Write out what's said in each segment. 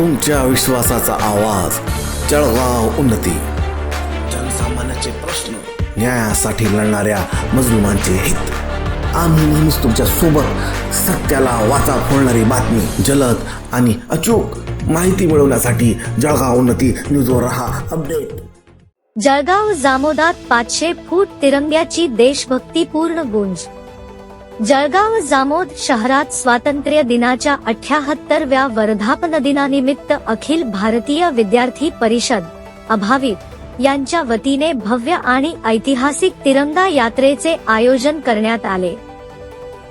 तुमच्या विश्वासाचा आवाज, जळगाव उन्नती. जनसामान्याचे प्रश्न, न्यायासाठी लढणाऱ्या मजलुमांचे हित. आम्ही नेहमीच तुमच्या सोबत. सत्याला वाचा फोडणारी बातमी, जलद आणि अचूक माहिती मिळवण्यासाठी जळगाव उन्नती न्यूजवर रहा अपडेट. जळगाव जामोदात 500 फूट तिरंग्याची देशभक्तीपूर्ण गुंज. जळगाव जामोद शहरात स्वातंत्र्य दिनाच्या 78व्या वर्धापन दिनानिमित्त अखिल भारतीय विद्यार्थी परिषद अभाविप यांच्या वतीने भव्य आणि ऐतिहासिक तिरंगा यात्रेचे आयोजन करण्यात आले.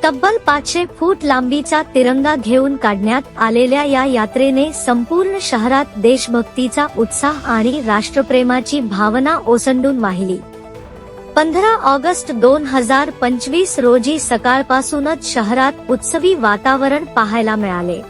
तब्बल 500 फूट लांबीचा तिरंगा घेऊन काढण्यात आलेल्या या यात्रेने संपूर्ण शहरात देशभक्तीचा उत्साह आणि राष्ट्रप्रेमाची भावना ओसंडून वाहिली. 15 ऑगस्ट 2025 रोजी सकाळपासूनच शहरात उत्सवी वातावरण पाहायला मिळाले.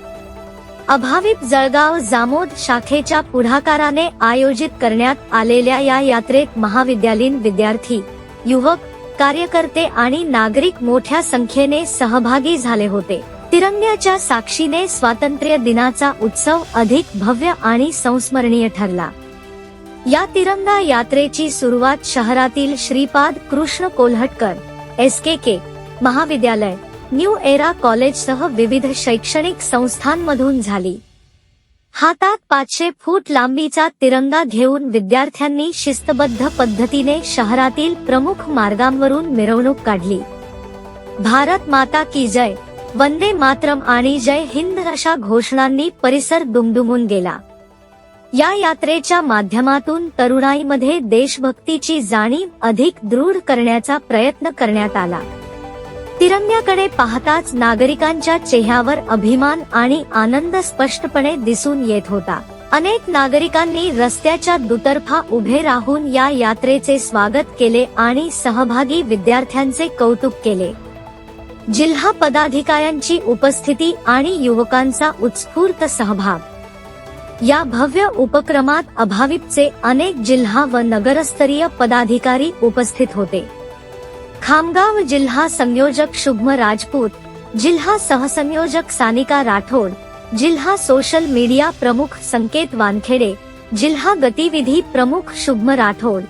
अभाविप जळगाव जामोद शाखेच्या पुढाकाराने आयोजित करण्यात आलेल्या या यात्रेत महाविद्यालयीन विद्यार्थी, युवक, कार्यकर्ते आणि नागरिक मोठ्या संख्येने सहभागी झाले होते. तिरंग्याच्या साक्षीने स्वातंत्र्य दिनाचा उत्सव अधिक भव्य आणि संस्मरणीय ठरला. या तिरंगा यात्रेची सुरुवात शहरातील श्रीपाद कृष्ण कोल्हटकर SKK महाविद्यालय, न्यू एरा कॉलेजसह विविध शैक्षणिक संस्थांमधून झाली. हातात 500 फूट लांबीचा तिरंगा घेऊन विद्यार्थ्यांनी शिस्तबद्ध पद्धतीने शहरातील प्रमुख मार्गांवरून मिरवणूक काढली. भारत माता की जय, वंदे मातरम आणि जय हिंद अशा घोषणांनी परिसर दुमदुमून गेला. या यात्रेच्या माध्यमातून तरुणाईमध्ये देशभक्तीची जाणीव अधिक दृढ करण्याचा प्रयत्न करण्यात आला. तिरंग्याकडे पाहताच नागरिकांच्या चेहऱ्यावर अभिमान आणि आनंद स्पष्टपणे दिसून येत होता. अनेक नागरिकांनी रस्त्याच्या दुतर्फा उभे राहून या यात्रेचे स्वागत केले आणि सहभागी विद्यार्थ्यांचे कौतुक केले. जिल्हा पदाधिकाऱ्यांची उपस्थिती आणि युवकांचा उत्स्फूर्त सहभाग. या भव्य उपक्रमात अभाविपचे अनेक जिल्हा व नगरस्तरीय पदाधिकारी उपस्थित होते. खामगाव जिल्हा संयोजक शुभम राजपूत, जिल्हा सहसंयोजक सानिका राठोड, जिल्हा सोशल मीडिया प्रमुख संकेत वानखेडे, जिल्हा गतिविधी प्रमुख शुभम राठोड,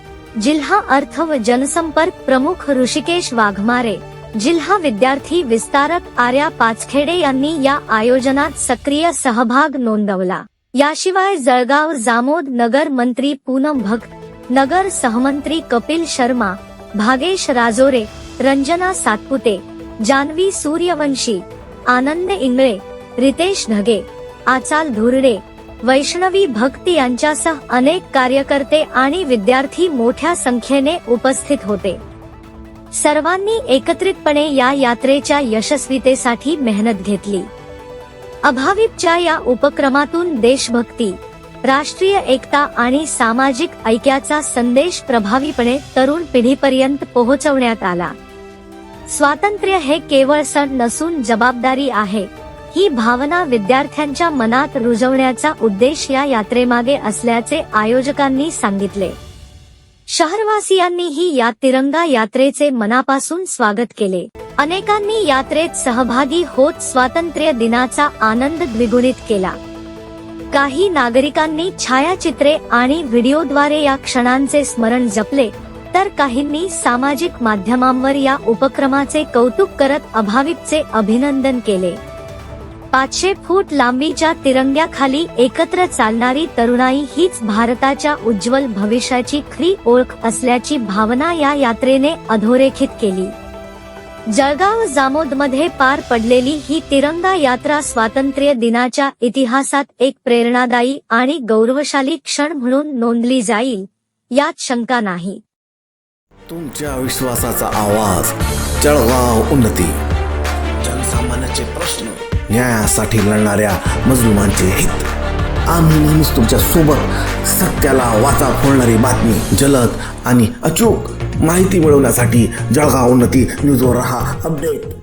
जिल्हा अर्थ व जनसंपर्क प्रमुख ऋषिकेश वाघमारे, जिल्हा विद्यार्थी विस्तारक आर्या पाचखेडे यांनी या आयोजनात सक्रिय सहभाग नोंदवला. याशिवाय जळगाव जामोद नगर मंत्री पूनम भक्त, नगर सहमंत्री कपिल शर्मा, भागेश राजोरे, रंजना सातपुते, जानवी सूर्यवंशी, आनंद इंगळे, रितेश ढगे, आचाल धुर्डे, वैष्णवी भक्त यांच्यासह अनेक कार्यकर्ते आणि विद्यार्थी मोठ्या संख्येने उपस्थित होते. सर्वांनी एकत्रितपणे या यात्रेच्या यशस्वीतेसाठी मेहनत घेतली. अभाविपच्या या उपक्रमातून देशभक्ती, राष्ट्रीय एकता आणि सामाजिक ऐक्याचा संदेश प्रभावीपणे तरुण पिढीपर्यंत पोहोचवण्यात आला. स्वातंत्र्य हे केवळ सण नसून जबाबदारी आहे, ही भावना विद्यार्थ्यांच्या मनात रुजवण्याचा उद्देश या यात्रेमागे असल्याचे आयोजकांनी सांगितले. शहरवासियांनीही या तिरंगा यात्रेचे मनापासून स्वागत केले. अनेकांनी यात्रेत सहभागी होत स्वातंत्र्य दिनाचा आनंद द्विगुणित केला. काही नागरिकांनी छायाचित्रे आणि व्हिडिओद्वारे या क्षणांचे स्मरण जपले, तर काहींनी सामाजिक माध्यमांवर या उपक्रमाचे कौतुक करत अभाविपचे अभिनंदन केले. 500 फूट लांबीच्या तिरंग्याखाली एकत्र चालणारी तरुणाई हीच भारताच्या उज्ज्वल भविष्याची खरी ओळख असल्याची भावना या यात्रेने अधोरेखित केली. जळगाव जामोदमध्ये पार पडलेली ही तिरंगा यात्रा स्वातंत्र्य दिनाच्या इतिहासात एक प्रेरणादायी आणि गौरवशाली क्षण म्हणून नोंदली जाईल, यात शंका नाही. तुमच्या विश्वासाचा आवाज, जळगाव उन्नती. जनसामान्याचे प्रश्न, न्यायासाठी लढणाऱ्या मजलुमांचे हित. आम्ही नेहमीच तुमच्या सोबत. सत्याला वाचा फोडणारी बातमी, जलद आणि अचूक माहिती मिळवण्यासाठी जळगाव उन्नती न्यूजवर रहा अपडेट.